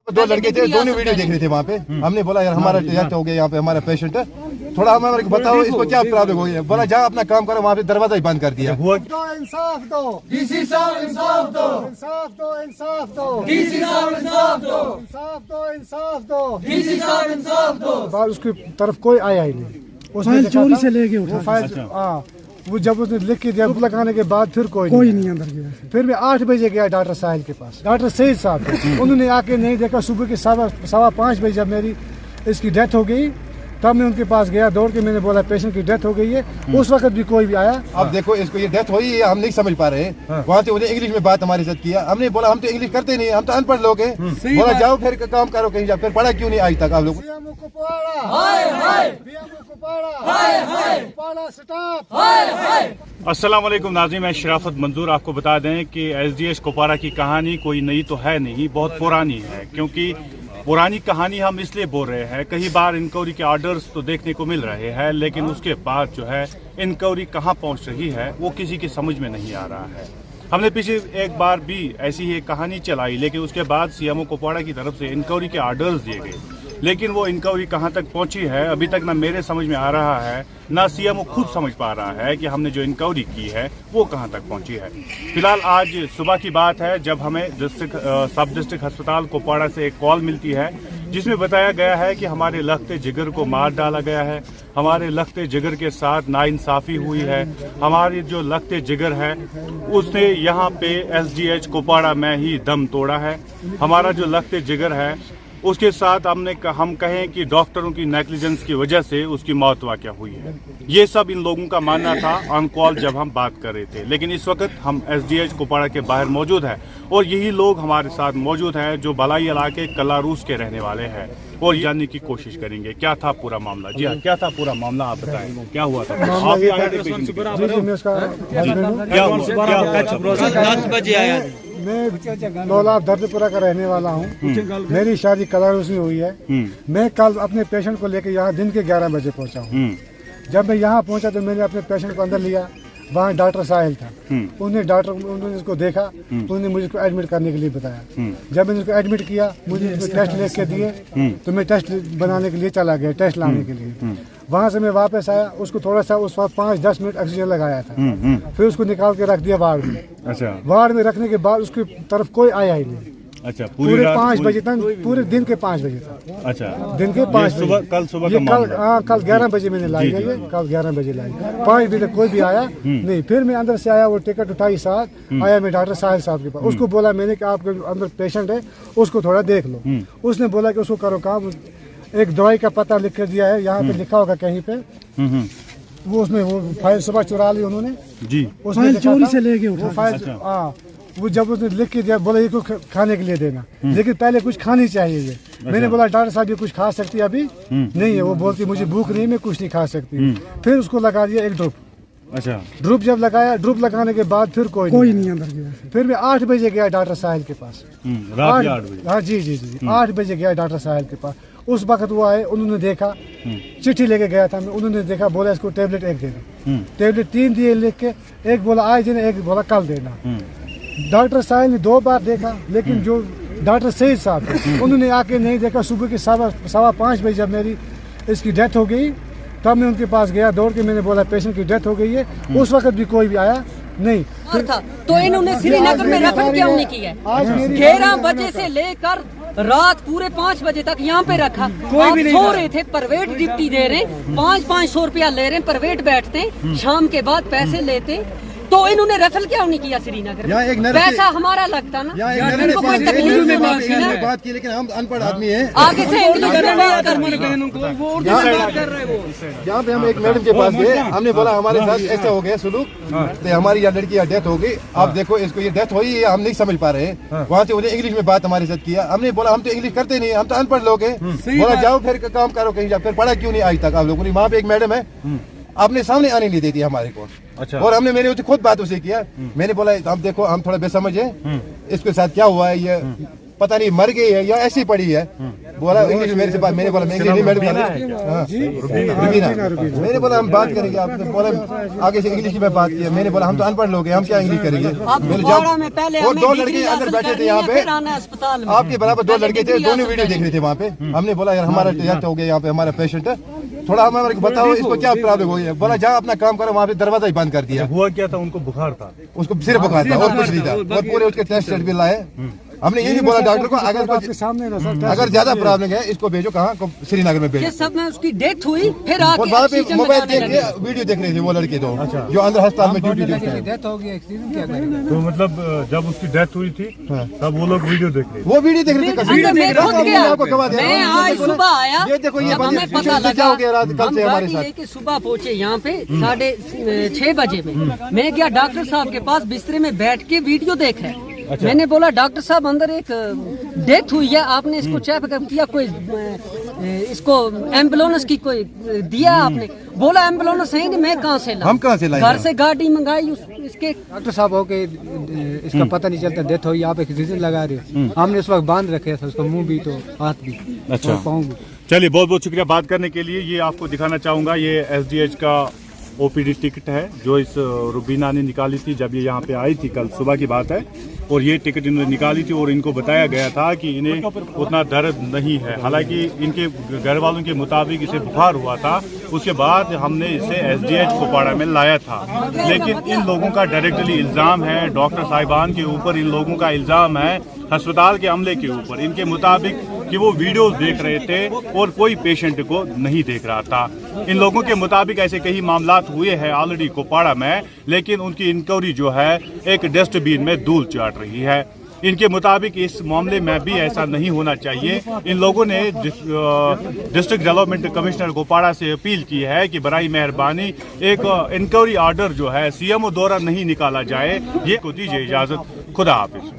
दो लड़के थे, दोनों वीडियो देख रहे थे वहाँ पे। हमने बोला यार हमारा डेथ हो गया, यहाँ पे हमारा पेशेंट है, थोड़ा हमारे को बताओ इसको क्या प्रॉब्लम हो गई। बोला जाओ अपना काम करो, वहाँ पे दरवाजा ही बंद कर दिया। इंसाफ दो डीसी साहब, इंसाफ दो, इंसाफ दो, इंसाफ दो डीसी साहब, इंसाफ दो, इंसाफ दो, इंसाफ दो डीसी साहब, इंसाफ दो। बाद उसकी तरफ कोई आया ही नहीं, उसने चोरी से लेके उठा फाइल। हाँ, वो जब उसने लिख के दिया लगाने के बाद फिर कोई नहीं अंदर गया। फिर मैं 8 बजे गया डॉक्टर साहिल के पास, डॉक्टर सईद साहब। उन्होंने आके नहीं देखा। सुबह के 5:15 बजे जब मेरी इसकी डेथ हो गई, तब मैं उनके पास गया दौड़ के। मैंने बोला पेशेंट की डेथ हो गई है। उस वक्त भी कोई भी आया। अब देखो इसको ये डेथ हुई है, हम नहीं समझ पा रहे हैं। वहाँ से उन्हें इंग्लिश में बात हमारे साथ किया। हमने बोला हम तो इंग्लिश करते नहीं, हम तो अनपढ़ लोग हैं। बोला जाओ फिर काम करो कहीं जाओ। फिर पढ़ा क्यों नहीं आज तक आप लोग? अस्सलाम वालेकुम नाज़रीन, मैं शराफत मंजूर। आपको बता दें कि एसडीएच कुपवाड़ा की कहानी कोई नई तो है नहीं, बहुत पुरानी है। क्योंकि पुरानी कहानी हम इसलिए बोल रहे हैं, कई बार इंक्वायरी के ऑर्डर्स तो देखने को मिल रहे हैं, लेकिन उसके बाद जो है इंक्वायरी कहां पहुंच रही है वो किसी की समझ में नहीं आ रहा है। हमने पीछे एक बार भी ऐसी ही कहानी चलाई, लेकिन उसके बाद सीएमओ कुपवाड़ा की तरफ से इंक्वायरी के ऑर्डर्स दिए गए, लेकिन वो इंक्वायरी कहां तक पहुंची है अभी तक ना मेरे समझ में आ रहा है, ना सीएमओ खुद समझ पा रहा है कि हमने जो इंक्वायरी की है वो कहां तक पहुंची है। फिलहाल आज सुबह की बात है जब हमें सब डिस्ट्रिक्ट अस्पताल कुपवाड़ा से एक कॉल मिलती है, जिसमें बताया गया है कि हमारे लखते जिगर को मार डाला गया है, हमारे लखते जिगर के साथ नाइंसाफी हुई है। हमारी जो लखते जिगर है उसने यहाँ पे एसडीएच कुपवाड़ा में ही दम तोड़ा है। हमारा जो लखते जिगर है उसके साथ हम कहें कि डॉक्टरों की नेग्लिजेंस की वजह से उसकी मौत वाक़या हुई है। ये सब इन लोगों का मानना था ऑन कॉल जब हम बात कर रहे थे, लेकिन इस वक्त हम एसडीएच कुपवाड़ा के बाहर मौजूद हैं और यही लोग हमारे साथ मौजूद हैं जो बलाई इलाके कलारूस के रहने वाले हैं और जानने की कोशिश करेंगे क्या था पूरा मामला। जी हाँ, क्या था पूरा मामला, आप बताएं क्या हुआ था? आप ही आए थे पेशेंट के पास? क्या हुआ? 10 बजे आया। मैं लौलाब दर्दपुरा का रहने वाला हूँ। मेरी शादी कलारूस में हुई है। मैं कल अपने पेशेंट को लेकर यहाँ दिन के 11 बजे पहुँचा हूँ। जब मैं यहाँ पहुँचा तो मैंने अपने पेशेंट को अंदर लिया। वहाँ डॉक्टर साहिल था। उन्होंने इसको देखा, उन्होंने मुझे इसको एडमिट करने के लिए बताया। जब मैंने इसको एडमिट किया, मुझे इसको टेस्ट लिख के दिए, तो मैं टेस्ट बनाने के लिए चला गया, टेस्ट लाने के लिए। वहाँ से मैं वापस आया, उसको थोड़ा सा उस वक्त 5-10 मिनट ऑक्सीजन लगाया था। फिर उसको निकाल के रख दिया वार्ड में। अच्छा, वार्ड में रखने के बाद उसकी तरफ कोई आया ही नहीं। अच्छा, पूरे 5 बजे तक, पूरे दिन के 5 बजे तक। अच्छा, दिन के 5 बजे। कल सुबह का मामला? हाँ, कल 11 बजे मैंने लाई है, कल 11 बजे लाई। 5 बजे तक कोई भी आया नहीं। फिर मैं अंदर से आया, वो टिकट उठाई साथ आया मैं डॉक्टर साहिल साहब के पास। उसको बोला मैंने कि आपके अंदर पेशेंट है, उसको थोड़ा देख लो। उसने बोला कि उसको करो काम, एक दवाई का पता लिख कर दिया है, यहाँ पे लिखा होगा कहीं पे। वो उसमें वो फाइल सुबह चुरा ली उन्होंने जी, उसमें चोरी से लेके उठा फाइल। हाँ, वो जब उसने लिख के दिया, बोला ये कुछ खाने के लिए देना, लेकिन पहले कुछ खानी चाहिए ये। मैंने बोला डॉक्टर साहब ये कुछ खा सकती है अभी? नहीं है। वो बोलती मुझे भूख नहीं, मैं कुछ नहीं खा सकती। फिर उसको लगा दिया एक ड्रुप। अच्छा, ड्रुप जब लगाया, ड्रुप लगाने के बाद फिर कोई नहीं अंदर गया। फिर मैं 8 बजे गया डॉक्टर साहिल के पास। रात के 8 बजे? हाँ जी, 8 बजे गया डॉक्टर साहिल के पास। उस वक्त वो आए, उन्होंने देखा, चिट्ठी लेके गया था मैं, उन्होंने देखा, बोला इसको टेबलेट 1 देना। टेबलेट 3 दिए लिख के, एक बोला आज देना, एक बोला कल देना। डॉक्टर साहिल ने 2 बार देखा, लेकिन जो डॉक्टर सईद साहब उन्होंने आके नहीं देखा। सुबह के 5:15 बजे जब मेरी इसकी डेथ हो गई, तब मैं उनके पास गया दौड़ के। मैंने बोला पेशेंट की डेथ हो गई है। उस वक्त भी कोई भी आया नहीं था। तो इन्होंने श्रीनगर में रेफर क्यों नहीं किया? 11 बजे से लेकर रात पूरे 5 बजे तक यहाँ पे रखा। कोई भी नहीं सो रहे थे, प्राइवेट ड्यूटी दे रहे, 500-500 रुपया ले रहे, प्राइवेट बैठते, शाम के बाद पैसे लेते। तो इन्होंने रेफर क्यों नहीं किया श्रीनगर में? पैसा हमारा लगता ना, इनको कोई तकलीफ नहीं थी। बात की, लेकिन हम अनपढ़ आदमी हैं। आगे से इंग्लिश में बात कर रहे यहाँ पे हम एक मैडम के पास गए, हमने बोला हमारे साथ ऐसा हो गया सुलूक, तो हमारी यहाँ लड़की डेथ हो गई। आप देखो इसको ये डेथ हुई है, हम नहीं समझ पा रहे हैं। वहाँ से उन्हें इंग्लिश में बात हमारे साथ किया। हमने बोला हम तो इंग्लिश करते नहीं, हम तो अनपढ़ लोग हैं। बोला जाओ फिर काम करो कहीं जाओ। फिर पढ़ा क्यों नहीं आज तक आप लोगों ने? वहाँ पे एक मैडम है, आपने सामने आने नहीं देती हमारे को। अच्छा, और हमने मेरे खुद बात उसे किया। मैंने बोला आप देखो हम थोड़ा बेसमझ है, इसके साथ क्या हुआ है, ये पता नहीं मर गई है या ऐसी पड़ी है। बोला इंग्लिश मेरे से बात, मैंने बोला मैं इंग्लिश नहीं मैडम रुबीना, मैंने बोला हम बात करेंगे, आपने बोला आगे से इंग्लिश में बात किया, मैंने बोला हम तो अनपढ़ लोग हैं, हम क्या इंग्लिश करेंगे। और 2 लड़के अंदर बैठे थे यहाँ पे, आपके बराबर 2 लड़के थे, दोनों वीडियो देख रहे थे वहाँ पे। हमने बोला यार हमारा डेथ हो गया यहाँ पे, हमारा पेशेंट है, थोड़ा हमारे को बताओ इसको क्या प्रॉब्लम हुई है। बोला जहाँ अपना काम करो, वहाँ पे दरवाजा ही बंद कर दिया। हुआ क्या था, उनको बुखार था, उसको सिर्फ बुखार था और कुछ नहीं था, और पूरे उसके टेस्ट भी लाए। हमने ये भी बोला डॉक्टर को अगर कुछ सामने ना सर, अगर ज्यादा प्रॉब्लम है इसको भेजो कहाँ, श्रीनगर में भेजो। सब में उसकी डेथ हुई, फिर और वहाँ पे आके मोबाइल देख के वीडियो देख रहे थे वो लड़के, तो जो अंदर अस्पताल में ड्यूटी देख रहे हैं। डेथ हो गई, एक्सीडेंट क्या करेंगे। तो मतलब जब उसकी डेथ हुई थी तब वो लोग वीडियो देख रहे थे। वो वीडियो देख रहे थे, मैं आज सुबह आया, ये देखो ये जब हमें पता क्या लगा, हो गया रात कल से हम हमारे गाड़ी साथ। लेके सुबह पहुंचे यहाँ पे 6:30 बजे में। मैं गया डॉक्टर साहब के पास, बिस्तरे में बैठ के वीडियो देख रहे हैं। मैंने बोला डॉक्टर साहब अंदर एक डेथ हुई है, आपने इसको चेकअप किया, कोई इसको एम्बुलेंस की कोई दिया आपने? बोला एम्बुलेंस है नहीं, मैं कहाँ से लाऊं? हम कहाँ से लाएं? घर से गाड़ी मंगाई इसके। डॉक्टर साहब हो के इसका पता नहीं चलता डेथ हुई, आप ऑक्सीजन लगा रहे हो। हमने उस वक्त बांध रखे था उसका मुंह भी तो हाथ भी। अच्छा, पाँव भी। चलिए बहुत बहुत शुक्रिया बात करने के लिए। ये आपको दिखाना चाहूँगा, ये एसडीएच का ओपीडी टिकट है जो इस रुबीना ने निकाली थी जब ये यहाँ पे आई थी, कल सुबह की बात है। और ये टिकट इन्होंने निकाली थी और इनको बताया गया था कि इन्हें उतना दर्द नहीं है, हालांकि इनके घर वालों के मुताबिक इसे बुखार हुआ था। उसके बाद हमने इसे एसडीएच कुपवाड़ा में लाया था, लेकिन इन लोगों का डायरेक्टली इल्ज़ाम है, डॉक्टर साहिबान के ऊपर इन लोगों का इल्ज़ाम है, अस्पताल के अमले के ऊपर। इनके मुताबिक कि वो वीडियोस देख रहे थे और कोई पेशेंट को नहीं देख रहा था। इन लोगों के मुताबिक ऐसे कई मामलात हुए हैं ऑलरेडी कुपवाड़ा में, लेकिन उनकी इंक्वायरी जो है एक डस्टबिन में धूल चाट रही है। इनके मुताबिक इस मामले में भी ऐसा नहीं होना चाहिए। इन लोगों ने डिस्ट्रिक्ट डेवलपमेंट कमिश्नर कुपवाड़ा से अपील की है कि बराई मेहरबानी एक इंक्वायरी ऑर्डर जो है सीएमओ द्वारा नहीं निकाला जाए। ये को दीजिए इजाजत, खुदा हाफिज।